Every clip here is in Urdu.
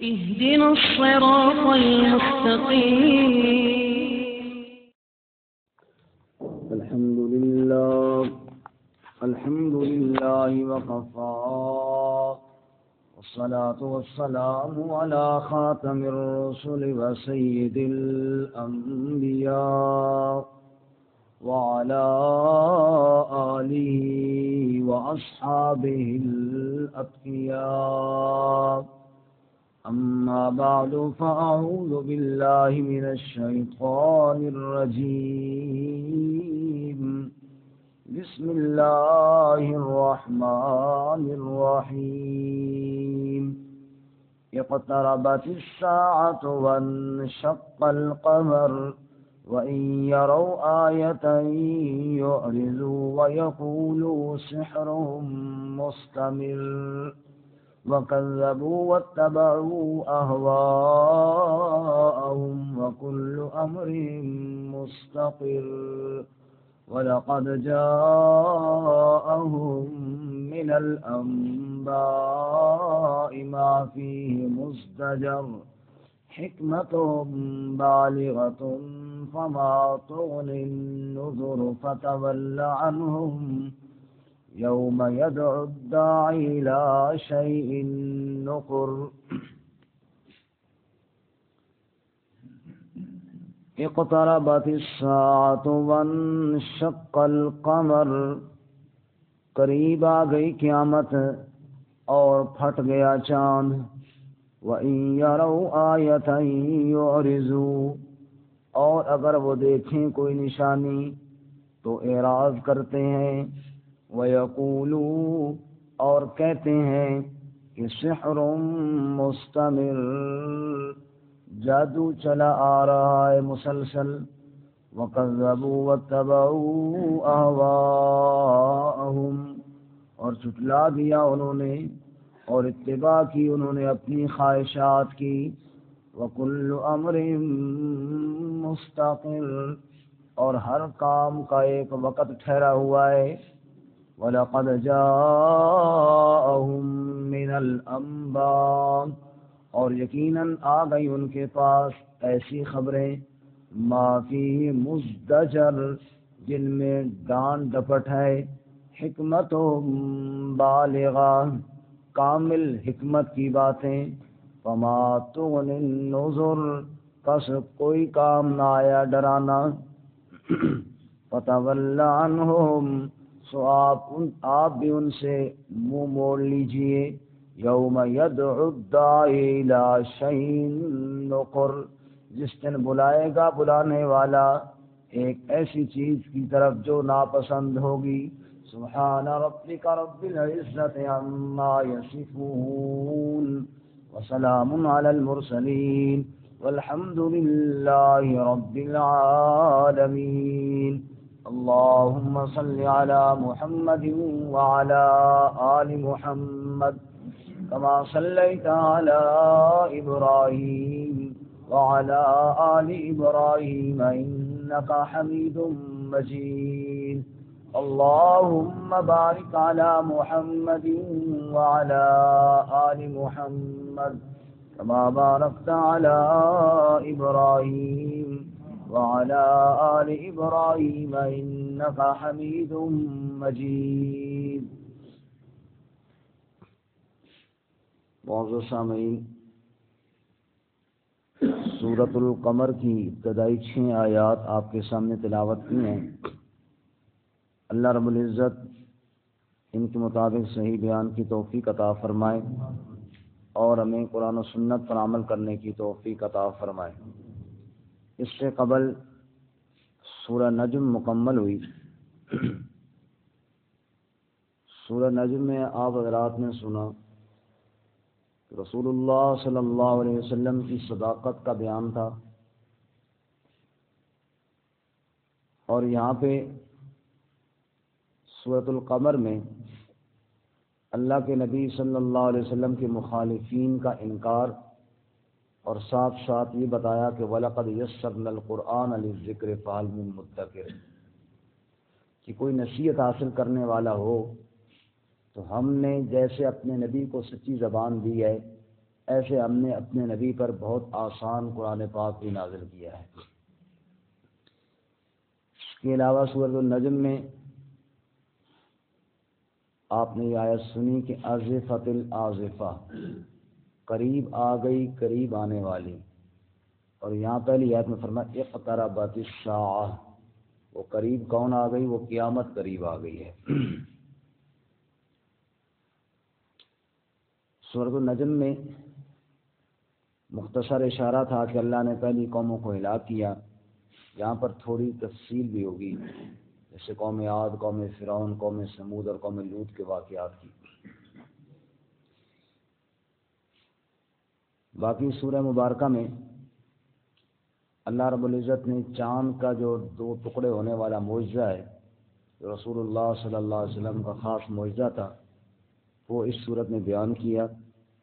اهدنا الصراط المستقيم. الحمد لله وكفى، والصلاة والسلام على خاتم الرسل وسيد الأنبياء وعلى آله وأصحابه الأتقياء. أما بعد فأعوذ بالله من الشيطان الرجيم. بسم الله الرحمن الرحيم. اقتربت الساعة وانشق القمر وإن يروا آية يعرضوا ويقولوا سحر مستمر وكذبوا واتبعوا أهواءهم وكل أمر مستقر. وَلَقَدْ جَاءَهُم مِّنَ الْأَنبَاءِ مَا فِيهِ مُزْدَجَرٌ حِكْمَةٌ بَالِغَةٌ فَمَا تُغْنِ النُّذُرُ فَتَوَلَّ عَنْهُمْ يَوْمَ يَدْعُ الدَّاعِي إِلَىٰ شَيْءٍ نُّكُرٍ. اقتربت الساعة وانشق القمر، قریب آ گئی قیامت اور پھٹ گیا چاند. وَإِن يَرَوْا آيَةً يُعْرِضُوا، اور اگر وہ دیکھیں کوئی نشانی تو اعراض کرتے ہیں. وَيَقُولُوا، اور کہتے ہیں کہ سحر مستمر، جادو چلا آ رہا ہے مسلسل. وَكَذَّبُوا وَاتَّبَعُوا أَهْوَاءَهُمْ، اور جھٹلا دیا انہوں نے اور اتباع کی انہوں نے اپنی خواہشات کی. وَكُلُّ أَمْرٍ مُسْتَقِرٌ، اور ہر کام کا ایک وقت ٹھہرا ہوا ہے. وَلَقَدْ جَاءَهُم مِّنَ الْأَنبَاءِ، اور یقیناً آ گئی ان کے پاس ایسی خبریں ما فیہ مزدجر، جن میں ڈانٹ ڈپٹ ہے. حکمت بالغہ، کامل حکمت کی باتیں. فما تغنی النذر، پس کوئی کام نہ آیا ڈرانا. فتول عنہم، سو آپ بھی ان سے منہ موڑ لیجئے. یوم یدعو الداعی الی شیء نکر، جس دن بلائے گا بلانے والا ایک ایسی چیز کی طرف جو ناپسند ہوگی. سبحان ربک رب العزت عما یصفون وسلام علی المرسلین والحمد للہ رب العالمین. اللهم صل على محمد وعلى آل محمد كما صليت على إبراهيم وعلى آل إبراهيم إنك حميد مجيد. اللهم بارك على محمد وعلى آل محمد كما باركت على إبراهيم وعلى آل إبراهيم إنك حميد مجيد. معزز سامعین، سورۃ القمر کی ابتدائی 6 آیات آپ کے سامنے تلاوت کی ہیں. اللہ رب العزت ان کے مطابق صحیح بیان کی توفیق عطا فرمائے اور ہمیں قرآن و سنت پر عمل کرنے کی توفیق عطا فرمائے. اس سے قبل سورہ نجم مکمل ہوئی. سورہ نجم میں آپ حضرات نے سنا رسول اللہ صلی اللہ علیہ وسلم کی صداقت کا بیان تھا، اور یہاں پہ سورۃ القمر میں اللہ کے نبی صلی اللہ علیہ وسلم کے مخالفین کا انکار اور ساتھ ساتھ یہ بتایا کہ وَلَقَدْ يَسَّرْنَا الْقُرْآنَ لِلذِّكْرِ فَهَلْ مِن مُدَّكِرٍ، کہ کوئی نصیحت حاصل کرنے والا ہو تو ہم نے جیسے اپنے نبی کو سچی زبان دی ہے ایسے ہم نے اپنے نبی پر بہت آسان قرآن پاک بھی نازل کیا ہے۔ اس کے علاوہ سورۃ النجم میں آپ نے یہ آیت سنی کہ آزفۃ الآزفہ، قریب آ گئی، قریب آنے والی، اور یہاں پہلی آیت میں فرمایا اقتربت الساعہ، وہ قریب کون آ گئی؟ وہ قیامت قریب آ گئی ہے۔ سورۃ النجم میں مختصر اشارہ تھا کہ اللہ نے پہلی قوموں کو ہلاک کیا، یہاں پر تھوڑی تفصیل بھی ہوگی، جیسے قوم عاد، قوم فرعون، قوم سمود اور قوم لوط کے واقعات کی۔ باقی سورہ مبارکہ میں اللہ رب العزت نے چاند کا جو 2 ٹکڑے ہونے والا معجزہ ہے، جو رسول اللہ صلی اللہ علیہ وسلم کا خاص معجزہ تھا، وہ اس صورت میں بیان کیا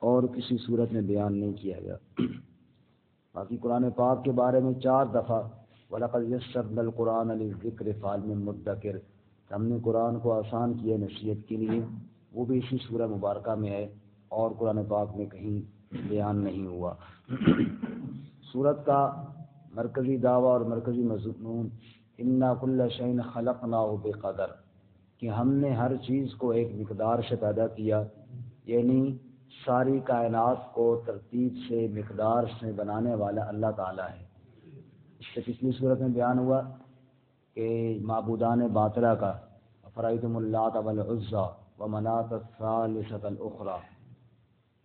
اور کسی صورت میں بیان نہیں کیا گیا۔ باقی قرآن پاک کے بارے میں 4 دفعہ وَلَقَدْ يَسَّرْنَا الْقُرْآنَ لِلذِّكْرِ فَهَلْ مِن مُدَّكِرٍ، ہم نے قرآن کو آسان کیا نصیحت کے لیے، وہ بھی اسی سورہ مبارکہ میں ہے اور قرآن پاک میں کہیں بیان نہیں ہوا۔ سورت کا مرکزی دعویٰ اور مرکزی مضمون اِنَّا كُلَّ شَيْءٍ خَلَقْنَاهُ بِقَدَرٍ، کہ ہم نے ہر چیز کو ایک مقدار سے پیدا کیا، یعنی ساری کائنات کو ترتیب سے، مقدار سے بنانے والا اللہ تعالیٰ ہے۔ اس سے پچھلی صورت میں بیان ہوا کہ معبودان باطلہ کا افرأیتم اللات والعزی ومناۃ الثالثۃ الاخری،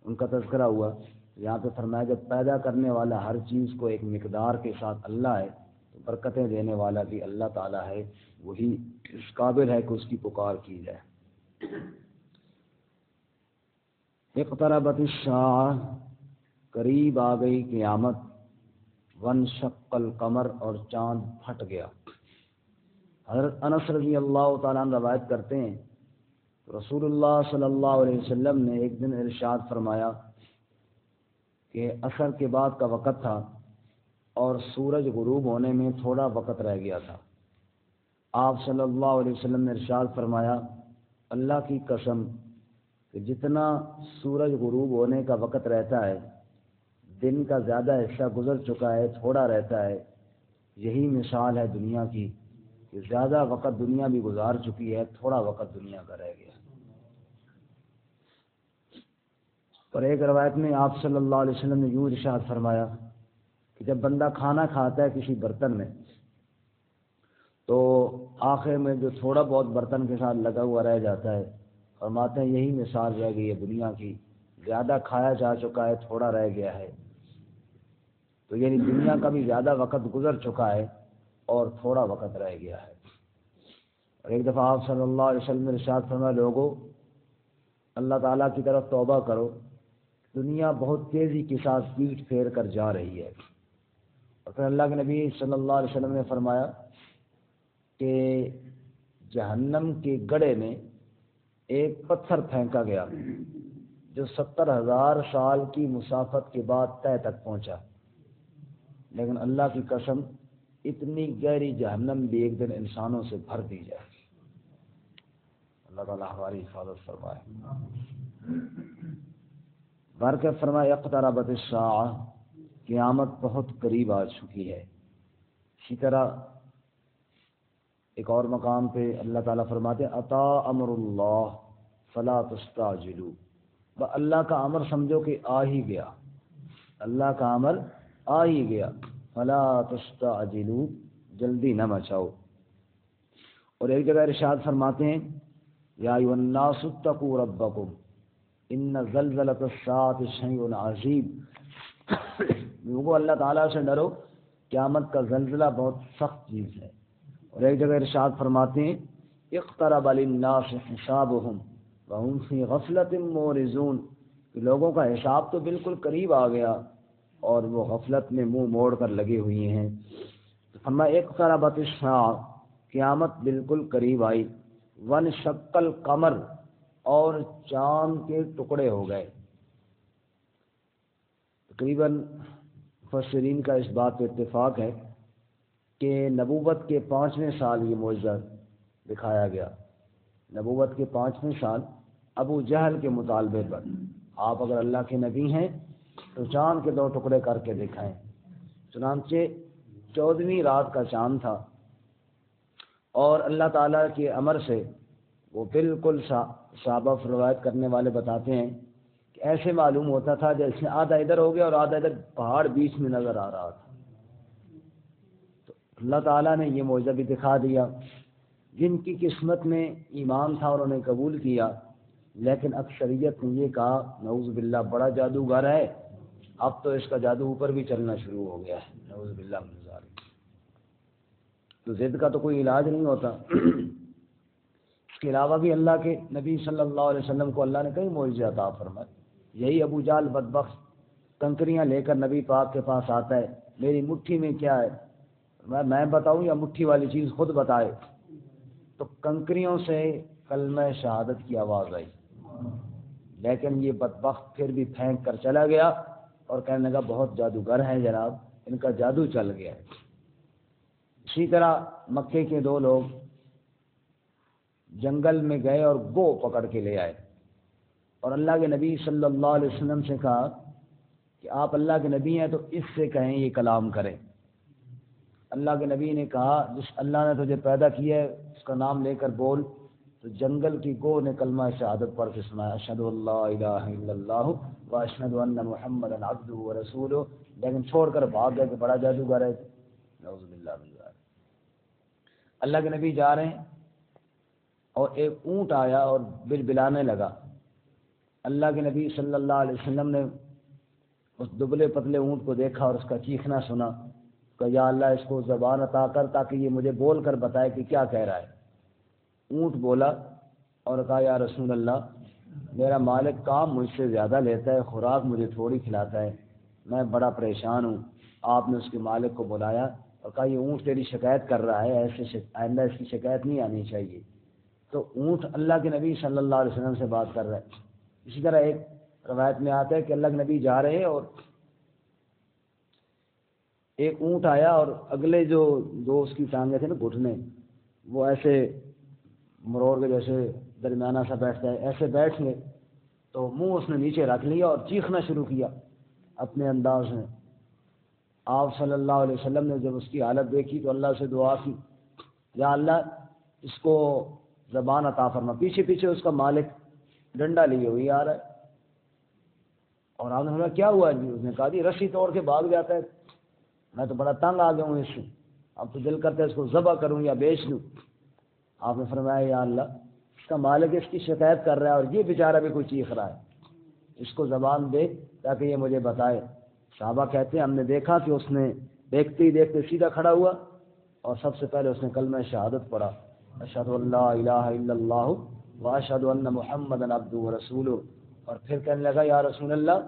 ان کا تذکرہ ہوا۔ یہاں پہ فرمایا جب پیدا کرنے والا ہر چیز کو ایک مقدار کے ساتھ اللہ ہے، تو برکتیں دینے والا بھی اللہ تعالیٰ ہے، وہی اس قابل ہے کہ اس کی پکار کی جائے۔ اقتربت الساعہ، قریب آ گئی قیامت، وانشق القمر، اور چاند پھٹ گیا۔ حضرت انس رضی اللہ تعالیٰ عنہ روایت کرتے ہیں، رسول اللہ صلی اللہ علیہ وسلم نے ایک دن ارشاد فرمایا کہ عصر کے بعد کا وقت تھا اور سورج غروب ہونے میں تھوڑا وقت رہ گیا تھا۔ آپ صلی اللہ علیہ وسلم نے ارشاد فرمایا، اللہ کی قسم کہ جتنا سورج غروب ہونے کا وقت رہتا ہے، دن کا زیادہ حصہ گزر چکا ہے، تھوڑا رہتا ہے، یہی مثال ہے دنیا کی کہ زیادہ وقت دنیا بھی گزار چکی ہے، تھوڑا وقت دنیا کا رہ گیا۔ اور ایک روایت میں آپ صلی اللہ علیہ وسلم نے یوں ارشاد فرمایا کہ جب بندہ کھانا کھاتا ہے کسی برتن میں، تو آخر میں جو تھوڑا بہت برتن کے ساتھ لگا ہوا رہ جاتا ہے، فرماتے ہیں یہی مثال رہ گئی ہے دنیا کی، زیادہ کھایا جا چکا ہے، تھوڑا رہ گیا ہے۔ تو یعنی دنیا کا بھی زیادہ وقت گزر چکا ہے اور تھوڑا وقت رہ گیا ہے۔ اور ایک دفعہ آپ صلی اللہ علیہ وسلم نے ارشاد فرمایا، لوگوں اللہ تعالیٰ کی طرف توبہ کرو، دنیا بہت تیزی کے ساتھ پیٹ پھیر کر جا رہی ہے۔ اور پھر اللہ کے نبی صلی اللہ علیہ وسلم نے فرمایا کہ جہنم کے گڑھے میں ایک پتھر پھینکا گیا جو 70,000 سال کی مسافت کے بعد تہ تک پہنچا، لیکن اللہ کی قسم اتنی گہری جہنم بھی ایک دن انسانوں سے بھر دی جائے۔ اللہ تعالیٰ ہماری حفاظت فرمائے۔ بھر کے فرمائے اقتربت الساعہ، قیامت بہت قریب آ چکی ہے۔ اسی طرح ایک اور مقام پہ اللہ تعالیٰ فرماتے ہیں اتا امر اللہ فلا تستعجلوا، اللہ کا امر سمجھو کہ آ ہی گیا، اللہ کا امر آ ہی گیا، فلا تستعجلوا، جلدی نہ مچاؤ۔ اور ایک جگہ ارشاد فرماتے ہیں یا ایھا الناس اتقوا ربکم ان زلزلۃ الساعۃ شیء عظیم، لوگوں اللہ تعالیٰ سے ڈرو، قیامت کا زلزلہ بہت سخت چیز ہے۔ اور ایک جگہ ارشاد فرماتے ہیں اقترب للناس حسابهم وهم فی غفلۃ معرضون، کہ لوگوں کا حساب تو بالکل قریب آ گیا اور وہ غفلت میں منہ موڑ کر لگے ہوئے ہیں۔ تو فرمایا اقتربت الساعہ، قیامت بالکل قریب آئی، وانشق القمر، اور چاند کے ٹکڑے ہو گئے۔ تقریباً مفسرین کا اس بات پہ اتفاق ہے کہ نبوت کے 5ویں سال یہ معجزہ دکھایا گیا۔ نبوت کے 5ویں سال ابو جہل کے مطالبے پر، آپ اگر اللہ کے نبی ہیں تو چاند کے 2 ٹکڑے کر کے دکھائیں۔ چنانچہ 14ویں رات کا چاند تھا، اور اللہ تعالیٰ کے امر سے وہ بالکل صحابہ روایت کرنے والے بتاتے ہیں کہ ایسے معلوم ہوتا تھا جیسے آدھا ادھر ہو گیا اور آدھا ادھر پہاڑ بیچ میں نظر آ رہا تھا۔ تو اللہ تعالیٰ نے یہ معجزہ بھی دکھا دیا۔ جن کی قسمت میں ایمان تھا انہوں نے قبول کیا، لیکن اکثریت نے یہ کہا نعوذ باللہ بڑا جادوگر ہے، اب تو اس کا جادو اوپر بھی چلنا شروع ہو گیا ہے، نعوذ باللہ من ذالک۔ تو ضد کا تو کوئی علاج نہیں ہوتا۔ اس کے علاوہ بھی اللہ کے نبی صلی اللہ علیہ وسلم کو اللہ نے کئی معجزے عطا فرمائے۔ یہی ابو جہل بدبخت کنکریاں لے کر نبی پاک کے پاس آتا ہے، میری مٹھی میں کیا ہے؟ میں بتاؤں یا مٹھی والی چیز خود بتائے؟ تو کنکریوں سے کلمہ شہادت کی آواز آئی، لیکن یہ بدبخت پھر بھی پھینک کر چلا گیا اور کہنے لگا بہت جادوگر ہیں جناب، ان کا جادو چل گیا ہے۔ اسی طرح مکے کے 2 لوگ جنگل میں گئے اور گو پکڑ کے لے آئے، اور اللہ کے نبی صلی اللہ علیہ وسلم سے کہا کہ آپ اللہ کے نبی ہیں تو اس سے کہیں یہ کلام کریں۔ اللہ کے نبی نے کہا جس اللہ نے تجھے پیدا کیا ہے اس کا نام لے کر بول۔ تو جنگل کی گو نے کلمہ شہادت پڑھ کے سنایا، اشہد ان لا الہ الا اللہ واشہد ان محمدا عبدہ ورسولہ، لیکن چھوڑ کر بھاگ گئے کہ بڑا جادوگر ہے۔ نعوذ باللہ من ذالک۔ اللہ کے نبی جا رہے ہیں اور ایک اونٹ آیا اور بلبلانے لگا۔ اللہ کے نبی صلی اللہ علیہ وسلم نے اس دبلے پتلے اونٹ کو دیکھا اور اس کا چیخنا سنا، کہ یا اللہ اس کو زبان عطا کر تاکہ یہ مجھے بول کر بتائے کہ کیا کہہ رہا ہے۔ اونٹ بولا اور کہا یا رسول اللہ، میرا مالک کام مجھ سے زیادہ لیتا ہے، خوراک مجھے تھوڑی کھلاتا ہے، میں بڑا پریشان ہوں۔ آپ نے اس کے مالک کو بلایا اور کہا یہ اونٹ تیری شکایت کر رہا ہے، ایسے آئندہ اس کی شکایت نہیں آنی چاہیے۔ تو اونٹ اللہ کے نبی صلی اللہ علیہ وسلم سے بات کر رہا ہے۔ اسی طرح ایک روایت میں آتا ہے کہ اللہ کے نبی جا رہے ہیں اور ایک اونٹ آیا اور اگلے جو 2 اس کی ٹانگیں تھے نا گھٹنے، وہ ایسے مروڑ کے جیسے درمیانہ سا بیٹھتا ہے، ایسے بیٹھ گئے تو منہ اس نے نیچے رکھ لیا اور چیخنا شروع کیا اپنے انداز میں۔ آپ صلی اللہ علیہ وسلم نے جب اس کی حالت دیکھی تو اللہ سے دعا کی، یا اللہ اس کو زبان عطا فرما۔ پیچھے پیچھے اس کا مالک ڈنڈا لیے ہوئی آ رہا ہے، اور آپ نے بولا کیا ہوا جی؟ اس نے کہا جی رسی توڑ کے بھاگ جاتا ہے، میں تو بڑا تنگ آ گیا ہوں اس سے، اب تو دل کرتا ہے اس کو ذبح کروں یا بیچ دوں۔ آپ نے فرمایا یا اللہ اس کا مالک اس کی شکایت کر رہا ہے اور یہ بیچارہ بھی کوئی چیخ رہا ہے، اس کو زبان دے تاکہ یہ مجھے بتائے۔ صحابہ کہتے ہیں ہم نے دیکھا کہ اس نے دیکھتے ہی دیکھتے سیدھا کھڑا ہوا اور سب سے پہلے اس نے کلمہ شہادت پڑھا، اشہد ان لا الہ الا اللہ واشہد ان محمدا عبدہ ورسولہ، اور پھر کہنے لگا یا رسول اللہ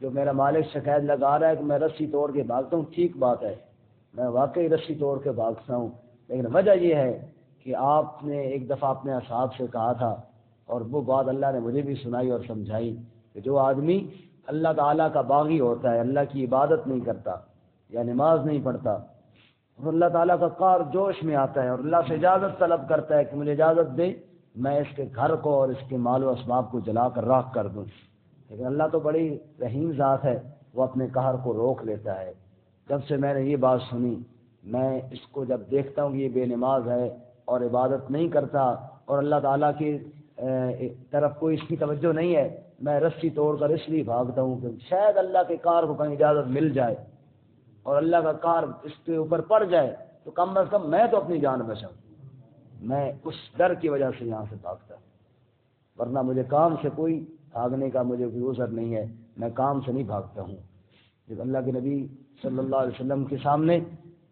جو میرا مالک شکایت لگا رہا ہے کہ میں رسی توڑ کے بھاگتا ہوں، ٹھیک بات ہے، میں واقعی رسی توڑ کے بھاگتا ہوں، لیکن وجہ یہ ہے کہ آپ نے ایک دفعہ اپنے اصحاب سے کہا تھا، اور وہ بات اللہ نے مجھے بھی سنائی اور سمجھائی، کہ جو آدمی اللہ تعالیٰ کا باغی ہوتا ہے، اللہ کی عبادت نہیں کرتا یا نماز نہیں پڑھتا، اور اللہ تعالیٰ کا کار جوش میں آتا ہے اور اللہ سے اجازت طلب کرتا ہے کہ مجھے اجازت دے میں اس کے گھر کو اور اس کے مال و اسباب کو جلا کر راکھ کر دوں، لیکن اللہ تو بڑی رحیم ذات ہے، وہ اپنے قہر کو روک لیتا ہے۔ جب سے میں نے یہ بات سنی، میں اس کو جب دیکھتا ہوں کہ یہ بے نماز ہے اور عبادت نہیں کرتا اور اللہ تعالیٰ کی طرف کوئی اس کی توجہ نہیں ہے، میں رسی توڑ کر اس لیے بھاگتا ہوں کہ شاید اللہ کے کار کو کہیں اجازت مل جائے اور اللہ کا کار اس کے اوپر پڑ جائے تو کم از کم میں تو اپنی جان بچاؤں۔ میں اس ڈر کی وجہ سے یہاں سے بھاگتا ہوں، ورنہ مجھے کام سے کوئی بھاگنے کا مجھے کوئی عذر نہیں ہے، میں کام سے نہیں بھاگتا ہوں۔ جب اللہ کے نبی صلی اللہ علیہ وسلم کے سامنے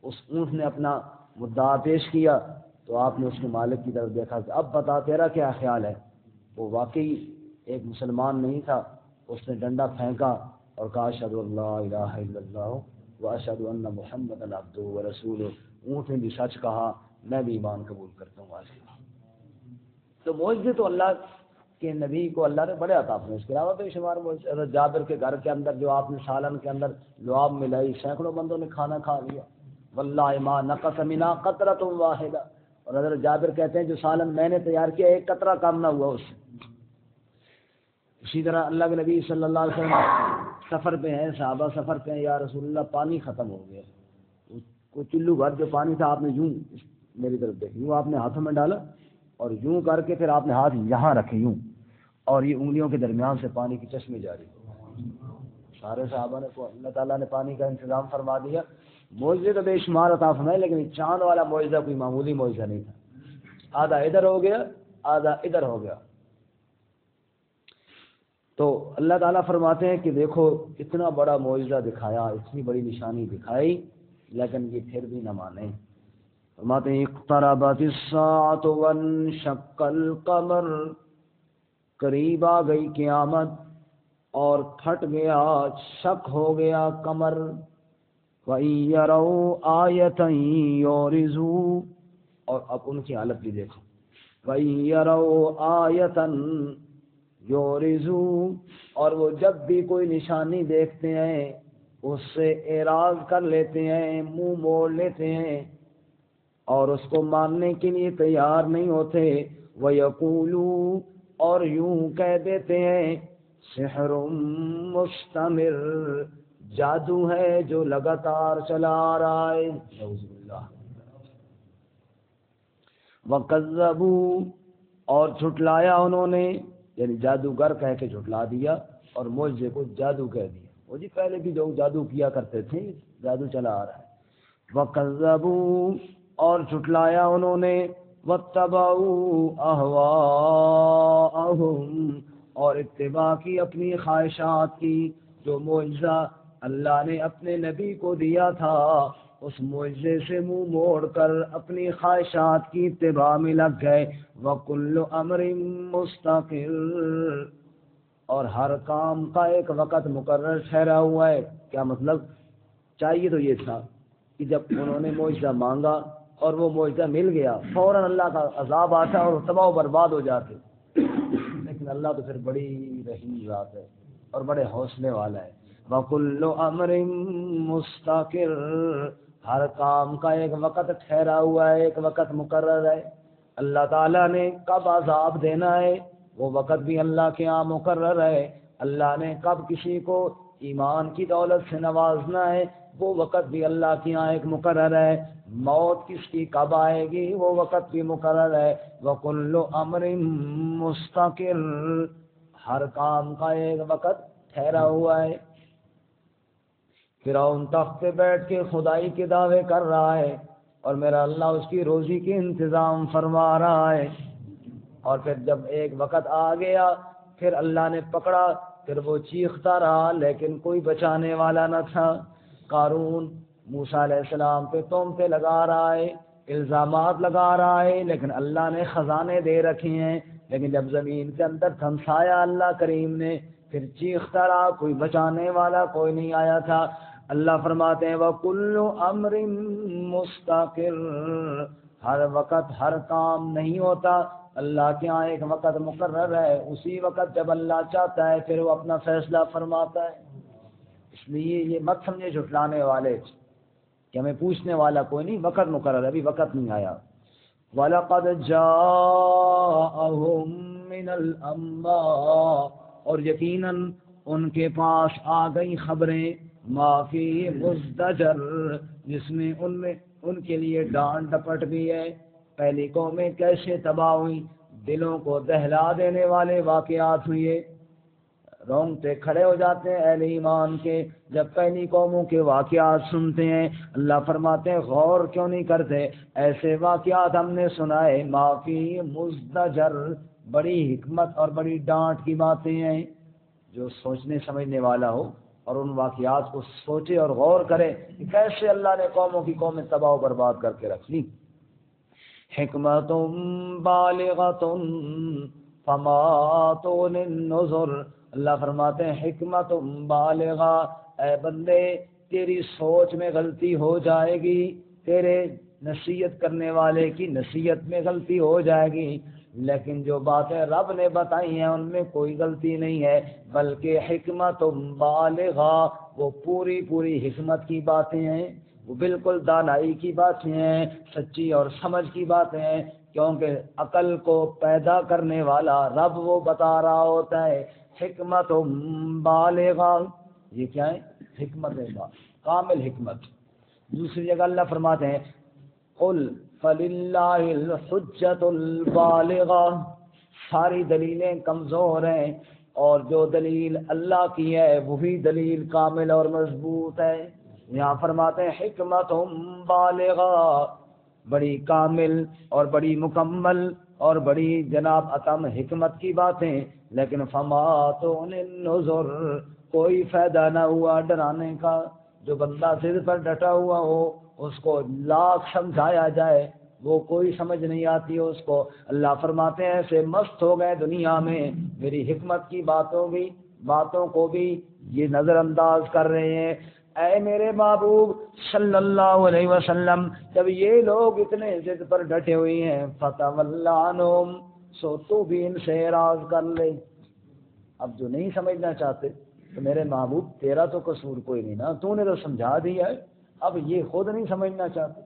اس اونٹ نے اپنا مدعا پیش کیا تو آپ نے اس کے مالک کی طرف دیکھا کہ اب بتا تیرا کیا خیال ہے۔ وہ واقعی ایک مسلمان نہیں تھا، اس نے ڈنڈا پھینکا اور کہا اشہد ان لا الہ الا اللہ واشہد ان محمدا عبدہ ورسولہ۔ اونٹ نے بھی سچ کہا، میں بھی ایمان قبول کرتا ہوں آج کے بعد۔ تو معجزے تو اللہ کے نبی کو اللہ نے بڑے عطا فرمائے، اس کے علاوہ بے شمار معجزے۔ حضرت جابر کے گھر کے اندر جو آپ نے سالن کے اندر لعاب ملائی، سینکڑوں بندوں نے کھانا کھا لیا، واللہ ما نقص منا قطرۃ واحدہ، اور حضرت جابر کہتے ہیں جو سالن میں نے تیار کیا ایک قطرہ کم نہ ہوا اس سے۔ اسی طرح اللہ کے نبی صلی اللہ علیہ وسلم سفر پہ ہیں، صحابہ سفر پہ ہیں، یا رسول اللہ پانی ختم ہو گیا، کوئی چلو بھر جو پانی تھا آپ نے یوں میری طرف دیکھی، یوں آپ نے ہاتھوں میں ڈالا اور یوں کر کے پھر آپ نے ہاتھ یہاں رکھے یوں، اور یہ انگلیوں کے درمیان سے پانی کی چشمے جاری، سارے صحابہ نے کو اللہ تعالیٰ نے پانی کا انتظام فرما دیا۔ معجزے تو بے شمار عطا فرمائے، لیکن چاند والا معجزہ کوئی معمولی معجزہ نہیں تھا، آدھا ادھر ہو گیا آدھا ادھر ہو گیا۔ تو اللہ تعالیٰ فرماتے ہیں کہ دیکھو اتنا بڑا معجزہ دکھایا، اتنی بڑی نشانی دکھائی، لیکن یہ پھر بھی نہ مانے۔ فرماتے ہیں اقتربت الساعۃ وانشق القمر، قریب آ گئی قیامت اور پھٹ گیا، شک ہو گیا قمر۔ وَإِن يَرَوْا آیَةً یعرضوا، اور اب ان کی حالت بھی دیکھو، وَإِن يَرَوْا آیَةً یعرضوا، اور وہ جب بھی کوئی نشانی دیکھتے ہیں اس سے اعراض کر لیتے ہیں، منہ موڑ لیتے ہیں اور اس کو ماننے کے لیے تیار نہیں ہوتے۔ وَيَقُولُوا، اور یوں کہہ دیتے ہیں، سحر مستمر، جادو ہے جو لگاتار چلا آ رہا ہے۔ نعوذ باللہ۔ وَكَذَّبُوا، اور جھٹلایا انہوں نے، یعنی جادوگر کہہ کے جھٹلا دیا اور معجزے کو جادو کہہ دیا۔ وہ جی پہلے بھی جو جادو کیا کرتے تھے، جادو چلا آ رہا ہے۔ وَكَذَّبُوا، اور جھٹلایا انہوں نے، وَاتَّبَعُوا أَهْوَاءَهُمْ، اور اتباع کی اپنی خواہشات کی۔ جو معجزہ اللہ نے اپنے نبی کو دیا تھا اس معجزے سے منہ موڑ کر اپنی خواہشات کی اتباع میں لگ گئے۔ وَكُلُّ أَمْرٍ مُسْتَقِرٌّ، اور ہر کام کا ایک وقت مقرر ٹھہرا ہوا ہے۔ کیا مطلب؟ چاہیے تو یہ تھا کہ جب انہوں نے معجزہ مانگا اور وہ معجزہ مل گیا، فوراً اللہ کا عذاب آتا اور تباہ و برباد ہو جاتے، لیکن اللہ تو پھر بڑی رحیم ذات ہے اور بڑے حوصلے والا ہے۔ وَكُلُّ أَمْرٍ مُسْتَقِرٌّ، ہر کام کا ایک وقت ٹھہرا ہوا ہے، ایک وقت مقرر ہے۔ اللہ تعالیٰ نے کب عذاب دینا ہے وہ وقت بھی اللہ کے یہاں مقرر ہے۔ اللہ نے کب کسی کو ایمان کی دولت سے نوازنا ہے وہ وقت بھی اللہ کے یہاں ایک مقرر ہے۔ موت کس کی کب آئے گی وہ وقت بھی مقرر ہے۔ وَكُلُّ أَمْرٍ مُسْتَقِرٌّ، ہر کام کا ایک وقت ٹھہرا ہوا ہے۔ فرعون تخت پہ بیٹھ کے خدائی کے دعوے کر رہا ہے اور میرا اللہ اس کی روزی کے انتظام فرما رہا ہے، اور پھر جب ایک وقت آ گیا پھر اللہ نے پکڑا، پھر وہ چیختا رہا لیکن کوئی بچانے والا نہ تھا۔ قارون موسیٰ علیہ السلام پہ تہمتیں لگا رہا ہے، الزامات لگا رہا ہے، لیکن اللہ نے خزانے دے رکھے ہیں، لیکن جب زمین کے اندر دھمسایا اللہ کریم نے پھر چیختا رہا، کوئی بچانے والا کوئی نہیں آیا تھا۔ اللہ فرماتے ہیں وَكُلُّ أَمْرٍ مُسْتَقِرٌّ، ہر وقت ہر کام نہیں ہوتا، اللہ کے ہاں ایک وقت مقرر ہے، اسی وقت جب اللہ چاہتا ہے پھر وہ اپنا فیصلہ فرماتا ہے۔ اس لیے یہ مت سمجھے جھٹلانے والے کہ ہمیں پوچھنے والا کوئی نہیں، وقت مقرر ہے، ابھی وقت نہیں آیا۔ وَلَقَدْ جَاءَهُم مِّنَ الْأَنبَاءِ، اور یقیناً ان کے پاس آ گئی خبریں، ما فی مزدجر، جس میں ان کے لیے ڈانٹ ڈپٹ بھی ہے۔ پہلی قومیں کیسے تباہ ہوئی، دلوں کو دہلا دینے والے واقعات ہوئے، رونگٹے کھڑے ہو جاتے ہیں اہل ایمان کے جب پہلی قوموں کے واقعات سنتے ہیں۔ اللہ فرماتے ہیں غور کیوں نہیں کرتے، ایسے واقعات ہم نے سنائے، ما فی مزدجر، بڑی حکمت اور بڑی ڈانٹ کی باتیں ہیں۔ جو سوچنے سمجھنے والا ہو اور ان واقعات کو سوچے اور غور کرے کہ کیسے اللہ نے قوموں کی قومیں تباہ و برباد کر کے رکھ لی۔ حکمت بالغۃ فما تغنی النذر، اللہ فرماتے ہیں حکمت بالغہ، اے بندے تیری سوچ میں غلطی ہو جائے گی، تیرے نصیحت کرنے والے کی نصیحت میں غلطی ہو جائے گی، لیکن جو باتیں رب نے بتائی ہیں ان میں کوئی غلطی نہیں ہے، بلکہ حکمت بالغہ، وہ پوری پوری حکمت کی باتیں ہیں، وہ بالکل دانائی کی باتیں ہیں، سچی اور سمجھ کی باتیں ہیں، کیونکہ عقل کو پیدا کرنے والا رب وہ بتا رہا ہوتا ہے۔ حکمت بالغہ، یہ کیا ہے؟ حکمت کامل حکمت۔ دوسری جگہ اللہ فرماتے ہیں قل فللہ الحجۃ البالغہ، ساری دلیلیں کمزور ہیں اور جو دلیل اللہ کی ہے وہی دلیل کامل اور مضبوط ہے۔ یہاں فرماتے ہیں حکمت بالغہ، بڑی کامل اور بڑی مکمل اور بڑی جناب اتم حکمت کی باتیں، لیکن فما تغنی النذر، کوئی فائدہ نہ ہوا ڈرانے کا۔ جو بندہ ضد پر ڈٹا ہوا ہو اس کو لاکھ سمجھایا جائے وہ کوئی سمجھ نہیں آتی ہے اس کو۔ اللہ فرماتے ہیں ایسے مست ہو گئے دنیا میں میری حکمت کی باتوں کو بھی یہ نظر انداز کر رہے ہیں۔ اے میرے محبوب صلی اللہ علیہ وسلم، جب یہ لوگ اتنے ضد پر ڈٹے ہوئے ہیں فتول عنہم، سو تو بھی ان سے اعراض کر لے۔ اب جو نہیں سمجھنا چاہتے تو میرے محبوب تیرا تو قصور کوئی نہیں نا، تو نے تو سمجھا دیا ہے، اب یہ خود نہیں سمجھنا چاہتے۔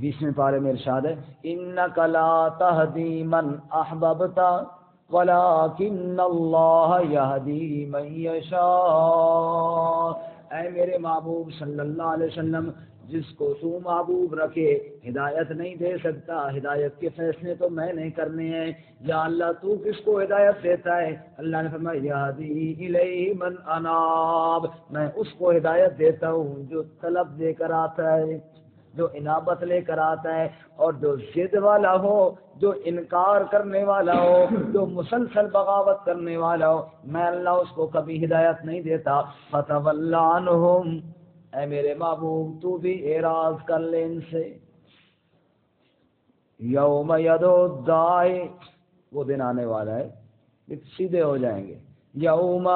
20ویں پارے میں ارشاد ہے انک لا تہدی من احببت ولکن اللہ یہدی من یشاء۔ اے میرے محبوب صلی اللہ علیہ وسلم، جس کو تو محبوب رکھے ہدایت نہیں دے سکتا، ہدایت کے فیصلے تو میں نے کرنے ہیں۔ یا اللہ تو کس کو ہدایت دیتا ہے؟ اللہ نے فرمایا یہدی الیہ من اناب، میں اس کو ہدایت دیتا ہوں جو طلب لے کر آتا ہے، جو انابت لے کر آتا ہے، اور جو ضد والا ہو، جو انکار کرنے والا ہو، جو مسلسل بغاوت کرنے والا ہو، میں اللہ اس کو کبھی ہدایت نہیں دیتا۔ فتول عنہم، اے میرے محبوب تو بھی اعراض کر لے ان سے۔ یوم یدعو الداعی، وہ دن آنے والا ہے سیدھے ہو جائیں گے۔ یوم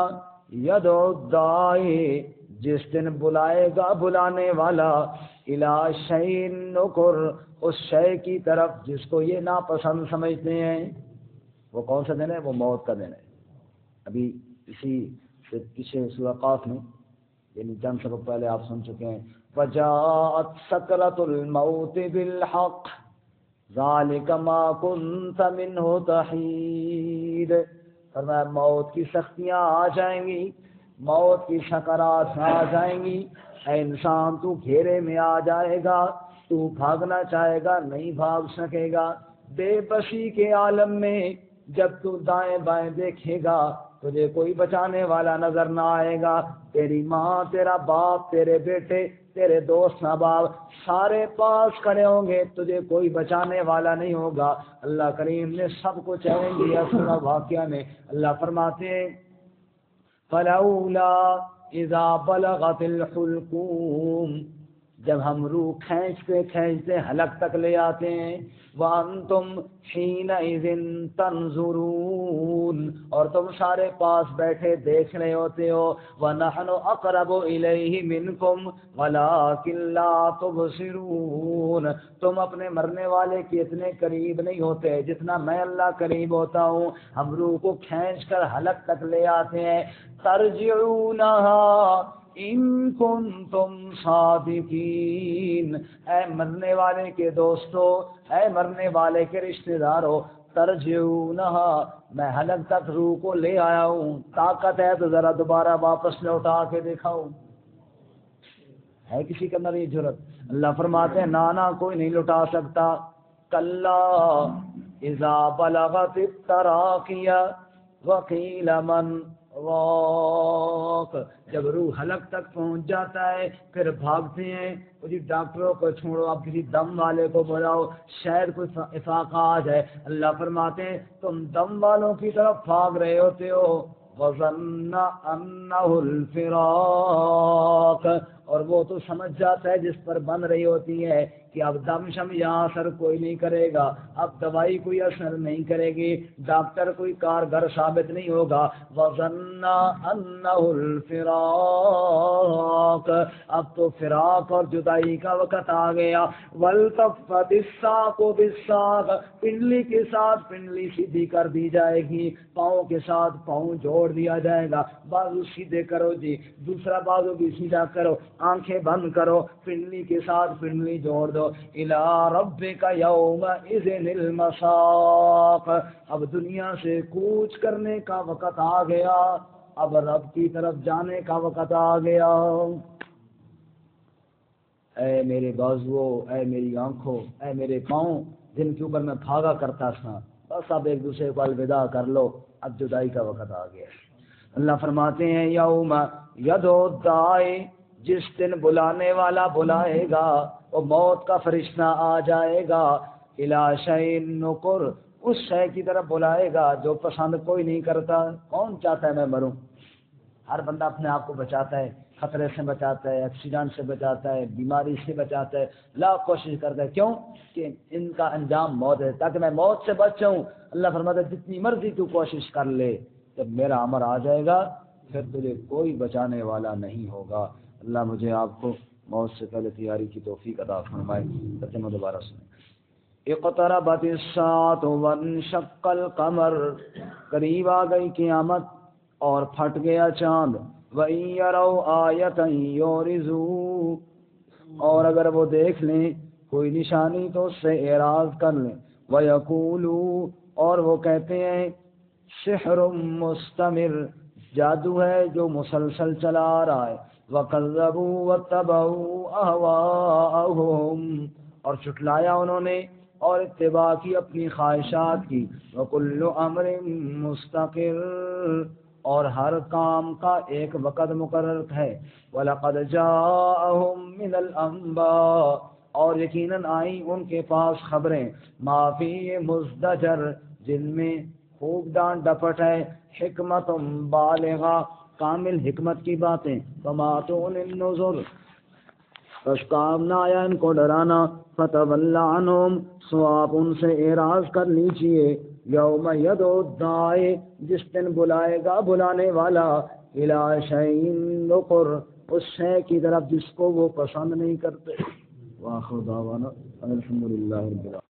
یدعو الداعی، جس دن بلائے گا بلانے والا، الی شیء نکر، اس شے کی طرف جس کو یہ ناپسند سمجھتے ہیں۔ وہ کون سا دن ہے؟ وہ موت کا دن ہے۔ ابھی اسی سے پیچھے سورہ قاف میں یعنی چند سبق پہلے آپ سن چکے ہیں وجاءت سکرۃ الموت بالحق ذالک ما کنت منہ تحید۔ فرمایا موت کی سختیاں آ جائیں گی، موت کی سکرات آ جائیں گی، اے انسان تو گھیرے میں آ جائے گا، تو بھاگنا چاہے گا نہیں بھاگ سکے گا۔ بے بسی کے عالم میں جب تو دائیں بائیں دیکھے گا تجھے کوئی بچانے والا نظر نہ آئے گا، تیری ماں، تیرا باپ، تیرے بیٹے، تیرے دوست احباب سارے پاس کھڑے ہوں گے، تجھے کوئی بچانے والا نہیں ہوگا۔ اللہ کریم نے سب کو چیلنج دیا سورہ واقعہ میں۔ اللہ فرماتے ہیں فلولا اذا بلغت الحلقوم، جب ہم روح کھینچتے کھینچتے حلق تک لے آتے ہیں، وانتم حینئذ تنظرون، اور تم سارے پاس بیٹھے دیکھ رہے ہوتے ہو، ونحن اقرب الیہ منکم ولکن لا تبصرون، تم اپنے مرنے والے کے اتنے قریب نہیں ہوتے جتنا میں اللہ قریب ہوتا ہوں۔ ہم روح کو کھینچ کر حلق تک لے آتے ہیں، ترجعونہا ان کنتم صادقین، اے مرنے والے کے دوستو، اے مرنے والے کے رشتہ دارو، ترجعونہا، میں حلق تک روح کو لے آیا ہوں، طاقت ہے تو ذرا دوبارہ واپس لوٹا کے دکھاؤ۔ ہے کسی کے اندر یہ جرت؟ اللہ فرماتے ہیں نانا کوئی نہیں لوٹا سکتا۔ کلا اذا بلغت التراقی وقیل من راق، جب روح حلق تک پہنچ جاتا ہے پھر بھاگتے ہیں، جی ڈاکٹروں کو چھوڑو، آپ کسی دم والے کو بلاؤ، شاید کوئی افاقہ آ جائے۔ اللہ فرماتے ہیں تم دم والوں کی طرف بھاگ رہے ہوتے ہو، وَظَنَّ أَنَّهُ الْفِرَاقُ، اور وہ تو سمجھ جاتا ہے جس پر بن رہی ہوتی ہے کہ اب دم شم یہاں اثر کوئی نہیں کرے گا، اب دوائی کوئی اثر نہیں کرے گی، ڈاکٹر کوئی کارگر ثابت نہیں ہوگا۔ وَظَنَّ أَنَّهُ الْفِرَاقُ، اب تو فراق اور جدائی کا وقت آ گیا۔ وَالْتَفَّتِ السَّاقُ بِالسَّاقِ، پنڈلی کے ساتھ پنڈلی سیدھی کر دی جائے گی، پاؤں کے ساتھ پاؤں جوڑ دیا جائے گا، بازو سیدھے کرو جی، دوسرا بازو بھی سیدھا کرو، آنکھیں بند کرو، پنڈلی کے ساتھ پنڈلی جوڑ دو. الی ربک یومئذ المساق. اب دنیا سے کوچ کرنے کا وقت آ گیا، اب رب کی طرف جانے کا وقت آ گیا. اے میرے بازو، اے میری آنکھوں، اے میرے پاؤں جن کے اوپر میں بھاگا کرتا تھا، بس اب ایک دوسرے کو الوداع کر لو، اب جدائی کا وقت آ گیا. اللہ فرماتے ہیں یوم یدعو الداعی، جس دن بلانے والا بلائے گا، وہ موت کا فرشتہ آ جائے گا، الی شیء نکر، اس شے کی طرف بلائے گا جو پسند کوئی نہیں کرتا. کون چاہتا ہے میں مروں؟ ہر بندہ اپنے آپ کو بچاتا ہے، خطرے سے بچاتا ہے، ایکسیڈنٹ سے بچاتا ہے، بیماری سے بچاتا ہے، لاکھ کوشش کرتا ہے. کیوں؟ کہ ان کا انجام موت ہے، تاکہ میں موت سے بچ جاؤں. اللہ فرماتا ہے جتنی مرضی تو کوشش کر لے، جب میرا امر آ جائے گا پھر تجھے کوئی بچانے والا نہیں ہوگا. اللہ مجھے آپ کو موت سے پہلے تیاری کی توفیق عطا فرمائے. ترجمہ دوبارہ سنیں. اقتربت الساعۃ وانشق القمر، قریب آ گئی قیامت اور پھٹ گیا چاند. وَإِن يَرَوْا آیَةً یُعْرِضُوا، اور اگر وہ دیکھ لیں کوئی نشانی تو اس سے اعراض کر لیں. وَيَقُولُوا، اور وہ کہتے ہیں سحر مستمر، جادو ہے جو مسلسل چلا آ رہا ہے. وَكَذَّبُوا وَاتَّبَعُوا أَهْوَاءَهُمْ، اور جھٹلایا انہوں نے اور اتباع کی اپنی خواہشات کی. وَكُلُّ أَمْرٍ مُسْتَقِرٌ، اور ہر کام کا ایک وقت مقرر ہے. وَلَقَدْ جَاءَهُم مِّنَ الْأَنبَاءِ، اور یقیناً آئیں ان کے پاس خبریں. مَا فِيهِ مُزْدَجَرٌ، جن میں خوب ڈانٹ ڈپٹ ہے. حکمت بالغہ، کامل حکمت کی باتیں. وَمَا تُغْنِ النُّذُرُ، بس کام نہ آیا ان کو ڈرانا. فَتَوَلَّ عَنْهُمْ، سو آپ ان سے اعراض کر لیجئے. یوم یدعو الداعی، جس دن بلائے گا بلانے والا. الی شیء نکر، اس شے کی طرف جس کو وہ پسند نہیں کرتے. وآخر دعوانا الحمدللہ رب العالمین.